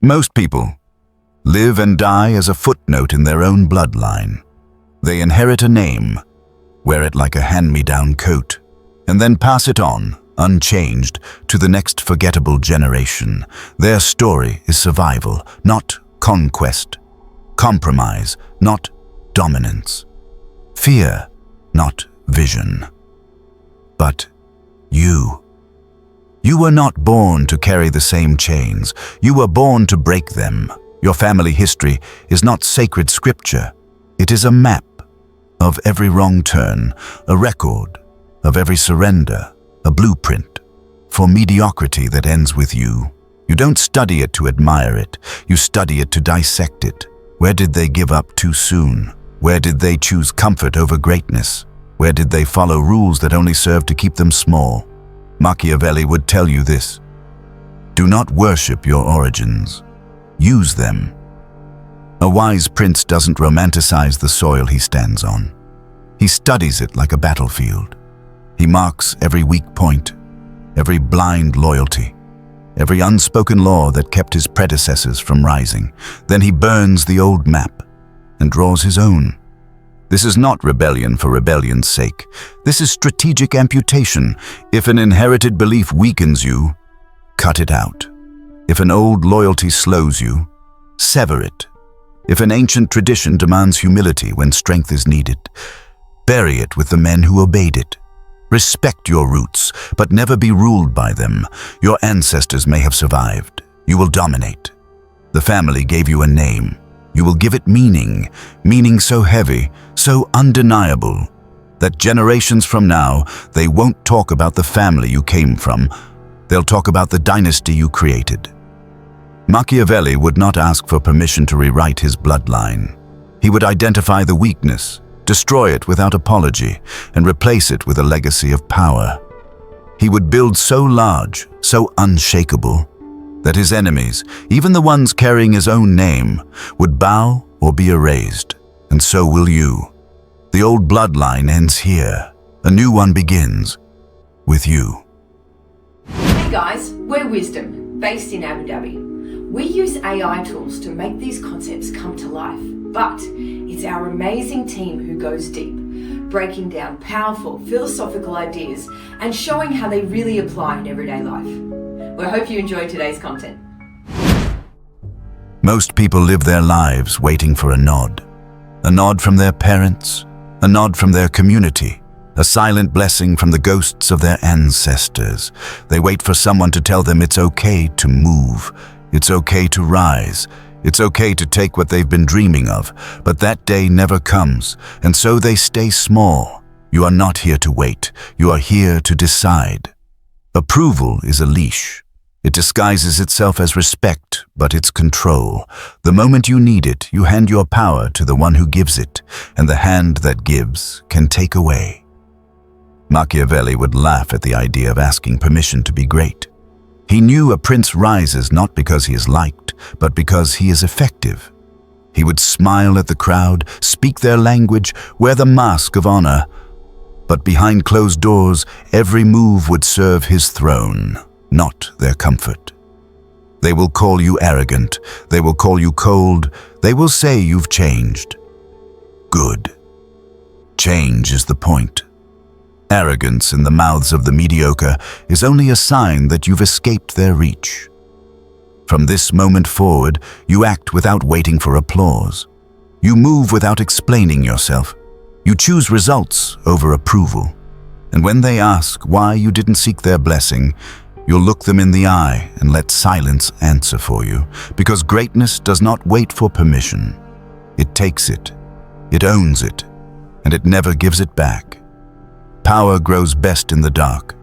Most people live and die as a footnote in their own bloodline. They inherit a name, wear it like a hand-me-down coat, and then pass it on, unchanged, to the next forgettable generation. Their story is survival, not conquest. Compromise, not dominance. Fear, not vision. But you were not born to carry the same chains. You were born to break them. Your family history is not sacred scripture. It is a map of every wrong turn, a record of every surrender, a blueprint for mediocrity that ends with you. You don't study it to admire it. You study it to dissect it. Where did they give up too soon? Where did they choose comfort over greatness? Where did they follow rules that only served to keep them small? Machiavelli would tell you this. Do not worship your origins. Use them. A wise prince doesn't romanticize the soil he stands on. He studies it like a battlefield. He marks every weak point, every blind loyalty, every unspoken law that kept his predecessors from rising. Then he burns the old map and draws his own. This is not rebellion for rebellion's sake. This is strategic amputation. If an inherited belief weakens you, cut it out. If an old loyalty slows you, sever it. If an ancient tradition demands humility when strength is needed, bury it with the men who obeyed it. Respect your roots, but never be ruled by them. Your ancestors may have survived. You will dominate. The family gave you a name. You will give it meaning, meaning so heavy, so undeniable, that generations from now, they won't talk about the family you came from. They'll talk about the dynasty you created. Machiavelli would not ask for permission to rewrite his bloodline. He would identify the weakness, destroy it without apology, and replace it with a legacy of power. He would build so large, so unshakable, that his enemies, even the ones carrying his own name, would bow or be erased. And so will you. The old bloodline ends here. A new one begins with you. Hey guys, we're Wisdom, based in Abu Dhabi. We use AI tools to make these concepts come to life, but it's our amazing team who goes deep, breaking down powerful philosophical ideas and showing how they really apply in everyday life. We hope you enjoyed today's content. Most people live their lives waiting for a nod from their parents, a nod from their community, a silent blessing from the ghosts of their ancestors. They wait for someone to tell them it's okay to move, it's okay to rise, it's okay to take what they've been dreaming of, but that day never comes, and so they stay small. You are not here to wait, you are here to decide. Approval is a leash. It disguises itself as respect, but it's control. The moment you need it, you hand your power to the one who gives it, and the hand that gives can take away. Machiavelli would laugh at the idea of asking permission to be great. He knew a prince rises not because he is liked, but because he is effective. He would smile at the crowd, speak their language, wear the mask of honor. But behind closed doors, every move would serve his throne, not their comfort. They will call you arrogant, they will call you cold, they will say you've changed. Good. Change is the point. Arrogance in the mouths of the mediocre is only a sign that you've escaped their reach. From this moment forward, you act without waiting for applause. You move without explaining yourself. You choose results over approval. And when they ask why you didn't seek their blessing, you'll look them in the eye and let silence answer for you, because greatness does not wait for permission. It takes it, it owns it, and it never gives it back. Power grows best in the dark,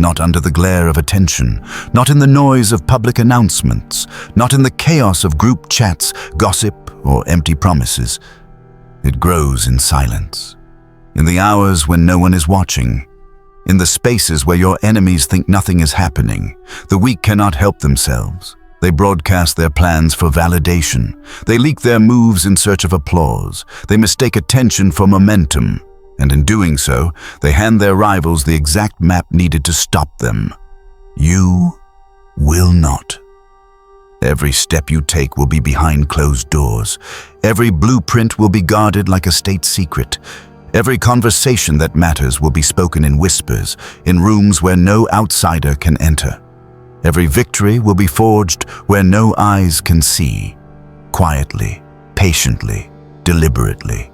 not under the glare of attention, not in the noise of public announcements, not in the chaos of group chats, gossip, or empty promises. It grows in silence, in the hours when no one is watching, in the spaces where your enemies think nothing is happening. The weak cannot help themselves. They broadcast their plans for validation. They leak their moves in search of applause. They mistake attention for momentum. And in doing so, they hand their rivals the exact map needed to stop them. You will not. Every step you take will be behind closed doors. Every blueprint will be guarded like a state secret. Every conversation that matters will be spoken in whispers, in rooms where no outsider can enter. Every victory will be forged where no eyes can see, quietly, patiently, deliberately.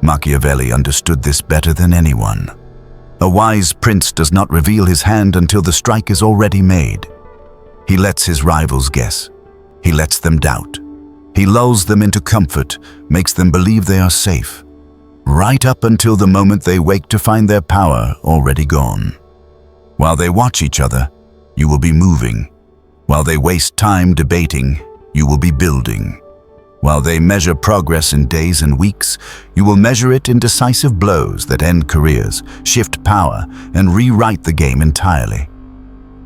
Machiavelli understood this better than anyone. A wise prince does not reveal his hand until the strike is already made. He lets his rivals guess. He lets them doubt. He lulls them into comfort, makes them believe they are safe, right up until the moment they wake to find their power already gone. While they watch each other, you will be moving. While they waste time debating, you will be building. While they measure progress in days and weeks, you will measure it in decisive blows that end careers, shift power, and rewrite the game entirely.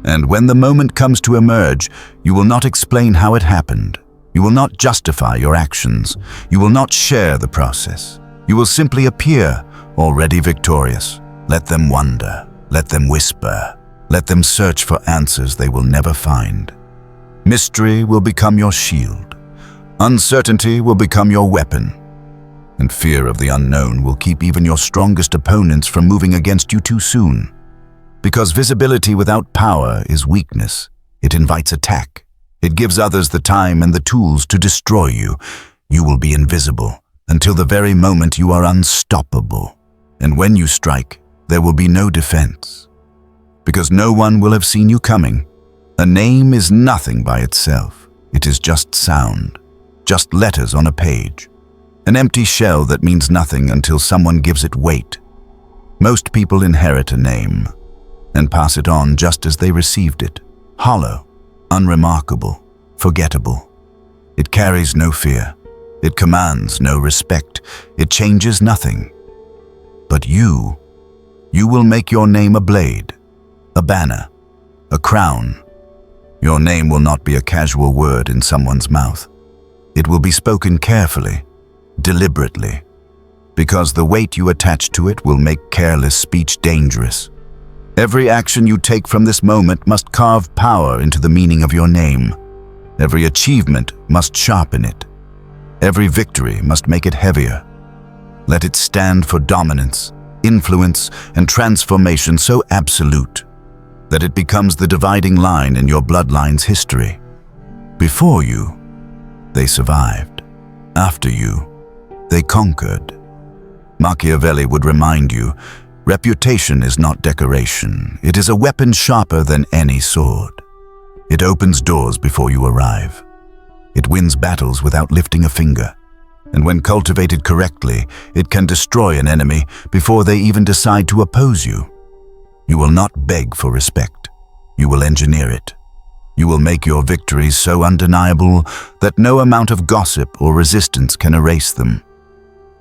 And when the moment comes to emerge, you will not explain how it happened. You will not justify your actions. You will not share the process. You will simply appear, already victorious. Let them wonder. Let them whisper. Let them search for answers they will never find. Mystery will become your shield. Uncertainty will become your weapon. And fear of the unknown will keep even your strongest opponents from moving against you too soon. Because visibility without power is weakness. It invites attack. It gives others the time and the tools to destroy you. You will be invisible until the very moment you are unstoppable. And when you strike, there will be no defense. Because no one will have seen you coming. A name is nothing by itself. It is just sound, just letters on a page. An empty shell that means nothing until someone gives it weight. Most people inherit a name and pass it on just as they received it. Hollow, unremarkable, forgettable. It carries no fear. It commands no respect. It changes nothing. But you will make your name a blade, a banner, a crown. Your name will not be a casual word in someone's mouth. It will be spoken carefully, deliberately, because the weight you attach to it will make careless speech dangerous. Every action you take from this moment must carve power into the meaning of your name. Every achievement must sharpen it. Every victory must make it heavier. Let it stand for dominance, influence, and transformation so absolute that it becomes the dividing line in your bloodline's history. Before you, they survived. After you, they conquered. Machiavelli would remind you, reputation is not decoration. It is a weapon sharper than any sword. It opens doors before you arrive. It wins battles without lifting a finger. And when cultivated correctly, it can destroy an enemy before they even decide to oppose you. You will not beg for respect. You will engineer it. You will make your victories so undeniable that no amount of gossip or resistance can erase them.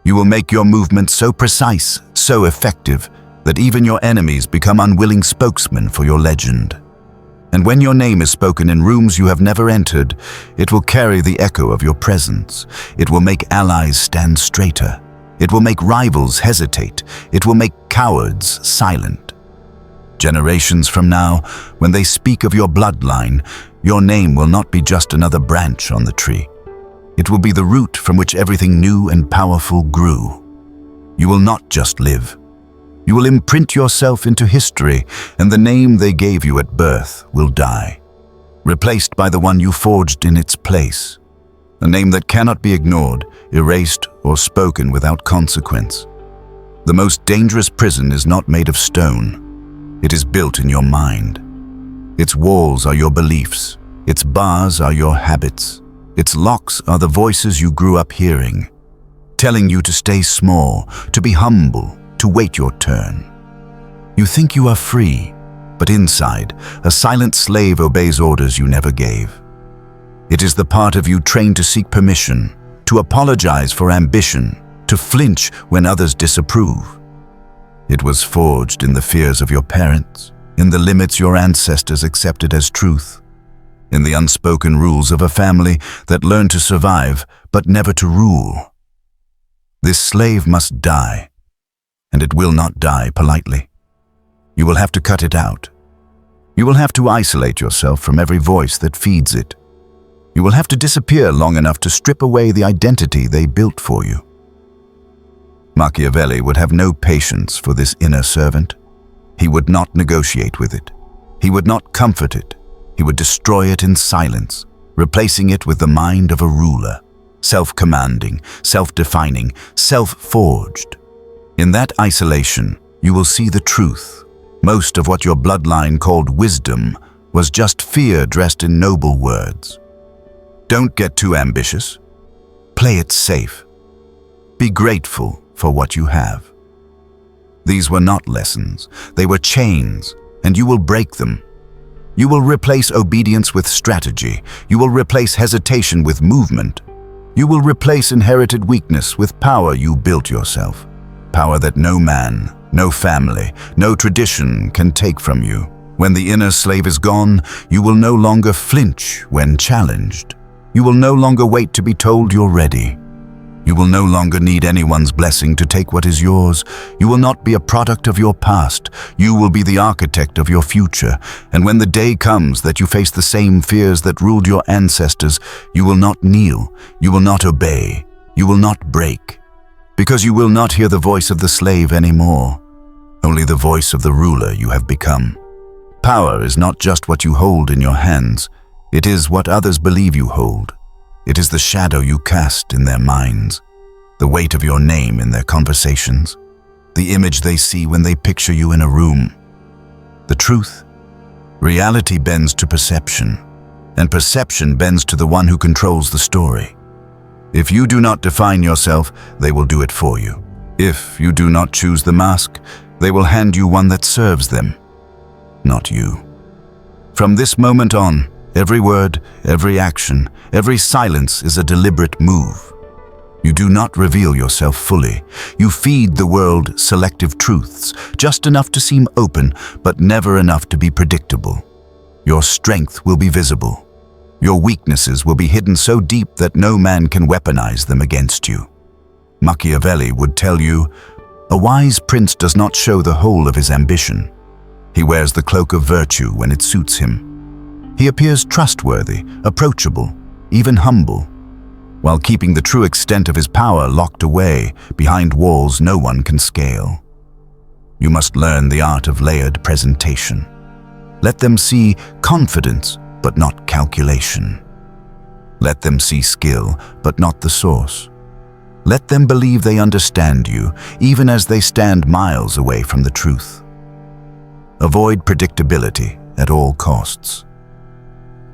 You will make your movements so precise, so effective, that even your enemies become unwilling spokesmen for your legend. And when your name is spoken in rooms you have never entered, it will carry the echo of your presence. It will make allies stand straighter. It will make rivals hesitate. It will make cowards silent. Generations from now, when they speak of your bloodline, your name will not be just another branch on the tree. It will be the root from which everything new and powerful grew. You will not just live. You will imprint yourself into history, and the name they gave you at birth will die, replaced by the one you forged in its place. A name that cannot be ignored, erased, or spoken without consequence. The most dangerous prison is not made of stone. It is built in your mind. Its walls are your beliefs. Its bars are your habits. Its locks are the voices you grew up hearing, telling you to stay small, to be humble, to wait your turn. You think you are free, but inside, a silent slave obeys orders you never gave. It is the part of you trained to seek permission, to apologize for ambition, to flinch when others disapprove. It was forged in the fears of your parents, in the limits your ancestors accepted as truth, in the unspoken rules of a family that learned to survive but never to rule. This slave must die, and it will not die politely. You will have to cut it out. You will have to isolate yourself from every voice that feeds it. You will have to disappear long enough to strip away the identity they built for you. Machiavelli would have no patience for this inner servant. He would not negotiate with it. He would not comfort it. He would destroy it in silence, replacing it with the mind of a ruler, self-commanding, self-defining, self-forged. In that isolation, you will see the truth. Most of what your bloodline called wisdom was just fear dressed in noble words. Don't get too ambitious. Play it safe. Be grateful for what you have. These were not lessons. They were chains, and you will break them. You will replace obedience with strategy. You will replace hesitation with movement. You will replace inherited weakness with power you built yourself. Power that no man, no family, no tradition can take from you. When the inner slave is gone, you will no longer flinch when challenged. You will no longer wait to be told you're ready. You will no longer need anyone's blessing to take what is yours. You will not be a product of your past. You will be the architect of your future. And when the day comes that you face the same fears that ruled your ancestors, you will not kneel. You will not obey. You will not break. Because you will not hear the voice of the slave anymore. Only the voice of the ruler you have become. Power is not just what you hold in your hands. It is what others believe you hold. It is the shadow you cast in their minds, the weight of your name in their conversations, the image they see when they picture you in a room. The truth? Reality bends to perception, and perception bends to the one who controls the story. If you do not define yourself, they will do it for you. If you do not choose the mask, they will hand you one that serves them, not you. From this moment on, every word, every action, every silence is a deliberate move. You do not reveal yourself fully. You feed the world selective truths, just enough to seem open, but never enough to be predictable. Your strength will be visible. Your weaknesses will be hidden so deep that no man can weaponize them against you. Machiavelli would tell you, a wise prince does not show the whole of his ambition. He wears the cloak of virtue when it suits him. He appears trustworthy, approachable, even humble, while keeping the true extent of his power locked away behind walls no one can scale. You must learn the art of layered presentation. Let them see confidence, but not calculation. Let them see skill, but not the source. Let them believe they understand you, even as they stand miles away from the truth. Avoid predictability at all costs.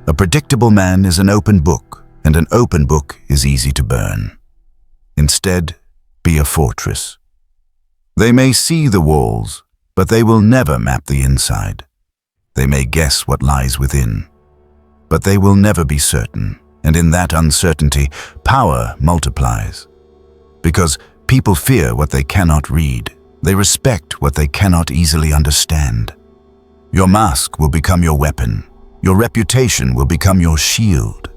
A predictable man is an open book, and an open book is easy to burn. Instead, be a fortress. They may see the walls, but they will never map the inside. They may guess what lies within, but they will never be certain, and in that uncertainty, power multiplies. Because people fear what they cannot read. They respect what they cannot easily understand. Your mask will become your weapon. Your reputation will become your shield.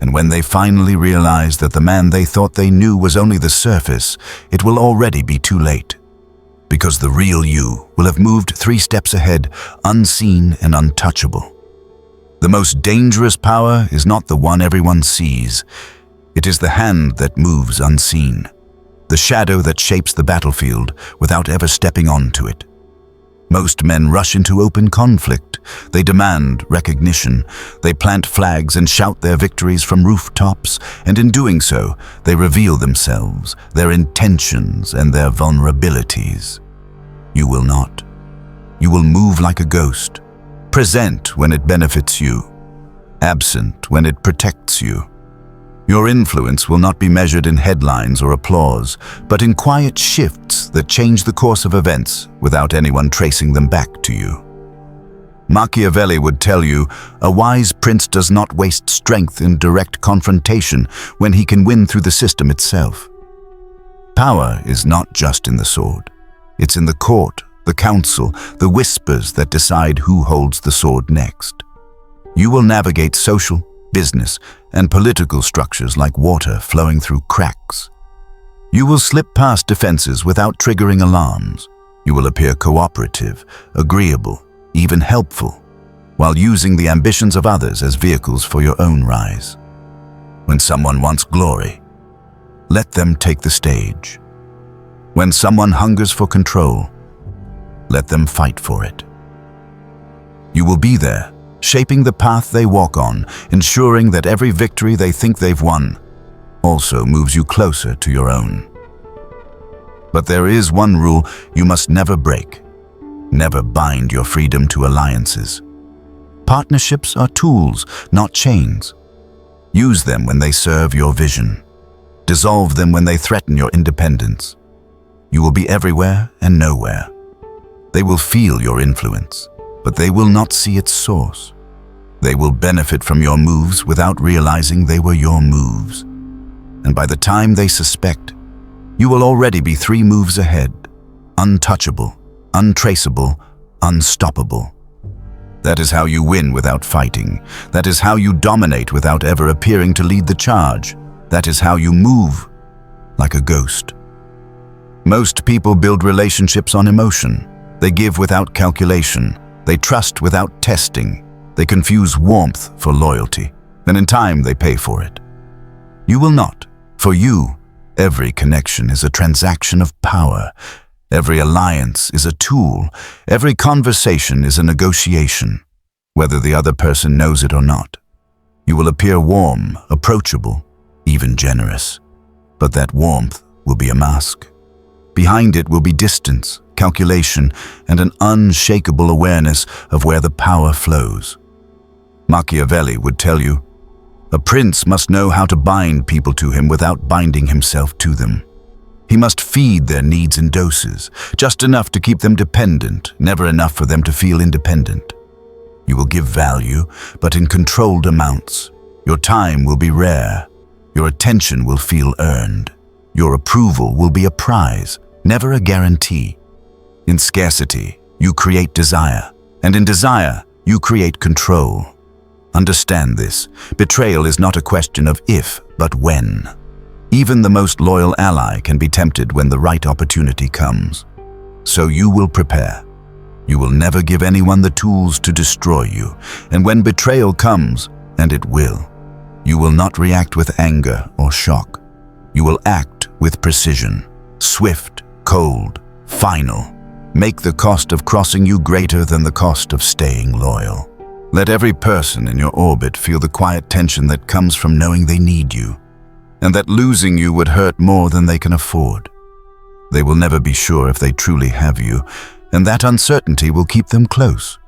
And when they finally realize that the man they thought they knew was only the surface, it will already be too late. Because the real you will have moved 3 steps ahead, unseen and untouchable. The most dangerous power is not the one everyone sees. It is the hand that moves unseen. The shadow that shapes the battlefield without ever stepping onto it. Most men rush into open conflict. They demand recognition. They plant flags and shout their victories from rooftops, and in doing so, they reveal themselves, their intentions, and their vulnerabilities. You will not. You will move like a ghost, present when it benefits you, absent when it protects you. Your influence will not be measured in headlines or applause, but in quiet shifts that change the course of events without anyone tracing them back to you. Machiavelli would tell you, a wise prince does not waste strength in direct confrontation when he can win through the system itself. Power is not just in the sword. It's in the court, the council, the whispers that decide who holds the sword next. You will navigate social, business, and political structures like water flowing through cracks. You will slip past defenses without triggering alarms. You will appear cooperative, agreeable, even helpful, while using the ambitions of others as vehicles for your own rise. When someone wants glory, let them take the stage. When someone hungers for control, let them fight for it. You will be there, shaping the path they walk on, ensuring that every victory they think they've won also moves you closer to your own. But there is one rule you must never break. Never bind your freedom to alliances. Partnerships are tools, not chains. Use them when they serve your vision. Dissolve them when they threaten your independence. You will be everywhere and nowhere. They will feel your influence, but they will not see its source. They will benefit from your moves without realizing they were your moves. And by the time they suspect, you will already be 3 moves ahead, untouchable, untraceable, unstoppable. That is how you win without fighting. That is how you dominate without ever appearing to lead the charge. That is how you move like a ghost. Most people build relationships on emotion. They give without calculation. They trust without testing. They confuse warmth for loyalty, and in time they pay for it. You will not. For you, every connection is a transaction of power. Every alliance is a tool. Every conversation is a negotiation, whether the other person knows it or not. You will appear warm, approachable, even generous. But that warmth will be a mask. Behind it will be distance, calculation, and an unshakable awareness of where the power flows. Machiavelli would tell you, a prince must know how to bind people to him without binding himself to them. He must feed their needs in doses, just enough to keep them dependent, never enough for them to feel independent. You will give value, but in controlled amounts. Your time will be rare. Your attention will feel earned. Your approval will be a prize, never a guarantee. In scarcity, you create desire, and in desire, you create control. Understand this. Betrayal is not a question of if, but when. Even the most loyal ally can be tempted when the right opportunity comes. So you will prepare. You will never give anyone the tools to destroy you, and when betrayal comes, and it will, you will not react with anger or shock. You will act with precision, swift, cold, final. Make the cost of crossing you greater than the cost of staying loyal. Let every person in your orbit feel the quiet tension that comes from knowing they need you, and that losing you would hurt more than they can afford. They will never be sure if they truly have you, and that uncertainty will keep them close.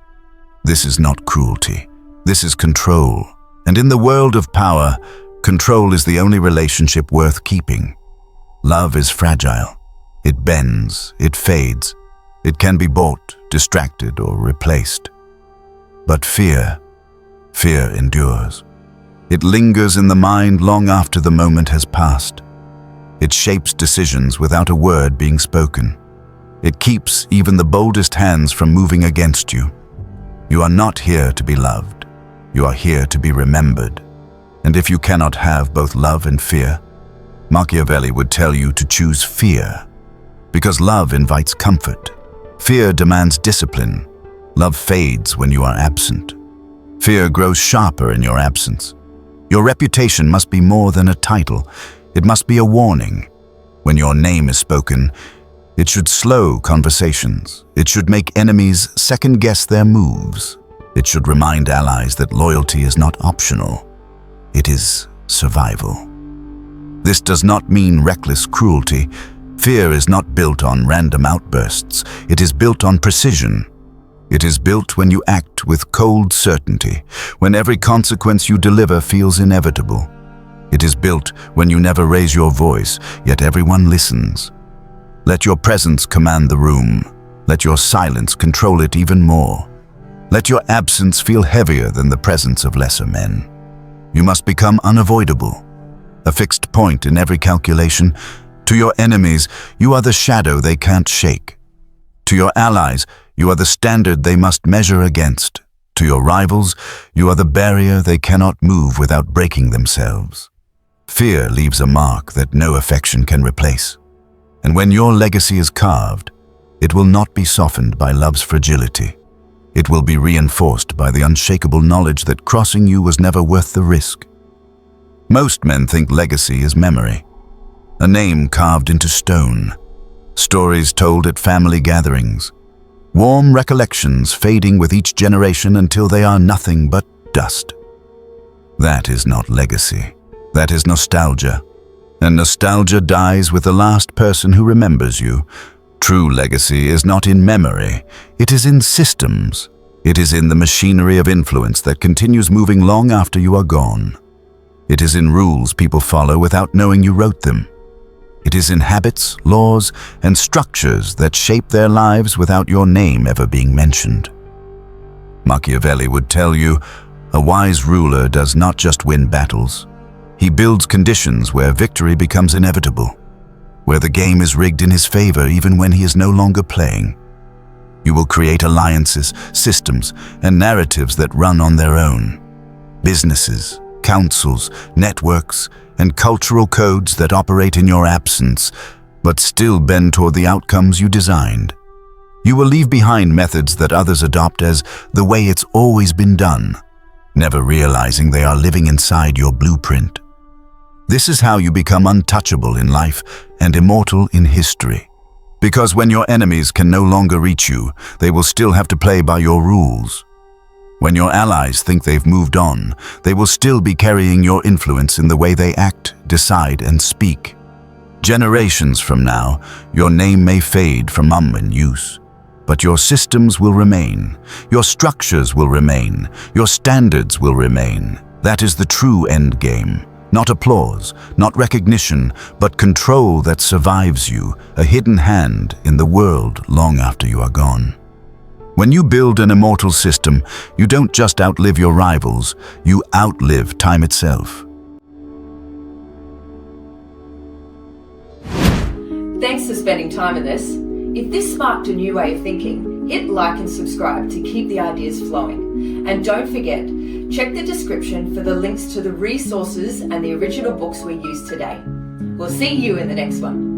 This is not cruelty. This is control. And in the world of power, control is the only relationship worth keeping. Love is fragile. It bends, it fades. It can be bought, distracted, or replaced. But fear endures. It lingers in the mind long after the moment has passed. It shapes decisions without a word being spoken. It keeps even the boldest hands from moving against you. You are not here to be loved. You are here to be remembered. And if you cannot have both love and fear, Machiavelli would tell you to choose fear. Because love invites comfort. Fear demands discipline. Love fades when you are absent. Fear grows sharper in your absence. Your reputation must be more than a title. It must be a warning. When your name is spoken, it should slow conversations. It should make enemies second-guess their moves. It should remind allies that loyalty is not optional. It is survival. This does not mean reckless cruelty. Fear is not built on random outbursts. It is built on precision. It is built when you act with cold certainty, when every consequence you deliver feels inevitable. It is built when you never raise your voice, yet everyone listens. Let your presence command the room. Let your silence control it even more. Let your absence feel heavier than the presence of lesser men. You must become unavoidable, a fixed point in every calculation. To your enemies, you are the shadow they can't shake. To your allies, you are the standard they must measure against. To your rivals, you are the barrier they cannot move without breaking themselves. Fear leaves a mark that no affection can replace. And when your legacy is carved, it will not be softened by love's fragility. It will be reinforced by the unshakable knowledge that crossing you was never worth the risk. Most men think legacy is memory, a name carved into stone, stories told at family gatherings, warm recollections fading with each generation until they are nothing but dust. That is not legacy. That is nostalgia. And nostalgia dies with the last person who remembers you. True legacy is not in memory. It is in systems. It is in the machinery of influence that continues moving long after you are gone. It is in rules people follow without knowing you wrote them. It is in habits, laws, and structures that shape their lives without your name ever being mentioned. Machiavelli would tell you, a wise ruler does not just win battles. He builds conditions where victory becomes inevitable, where the game is rigged in his favor even when he is no longer playing. You will create alliances, systems, and narratives that run on their own. Businesses, councils, networks, and cultural codes that operate in your absence, but still bend toward the outcomes you designed. You will leave behind methods that others adopt as the way it's always been done, never realizing they are living inside your blueprint. This is how you become untouchable in life and immortal in history. Because when your enemies can no longer reach you, they will still have to play by your rules. When your allies think they've moved on, they will still be carrying your influence in the way they act, decide, and speak. Generations from now, your name may fade from common use, but your systems will remain, your structures will remain, your standards will remain. That is the true end game. Not applause, not recognition, but control that survives you, a hidden hand in the world long after you are gone. When you build an immortal system, you don't just outlive your rivals, you outlive time itself. Thanks for spending time in this. If this sparked a new way of thinking, hit like and subscribe to keep the ideas flowing. And don't forget, check the description for the links to the resources and the original books we used today. We'll see you in the next one.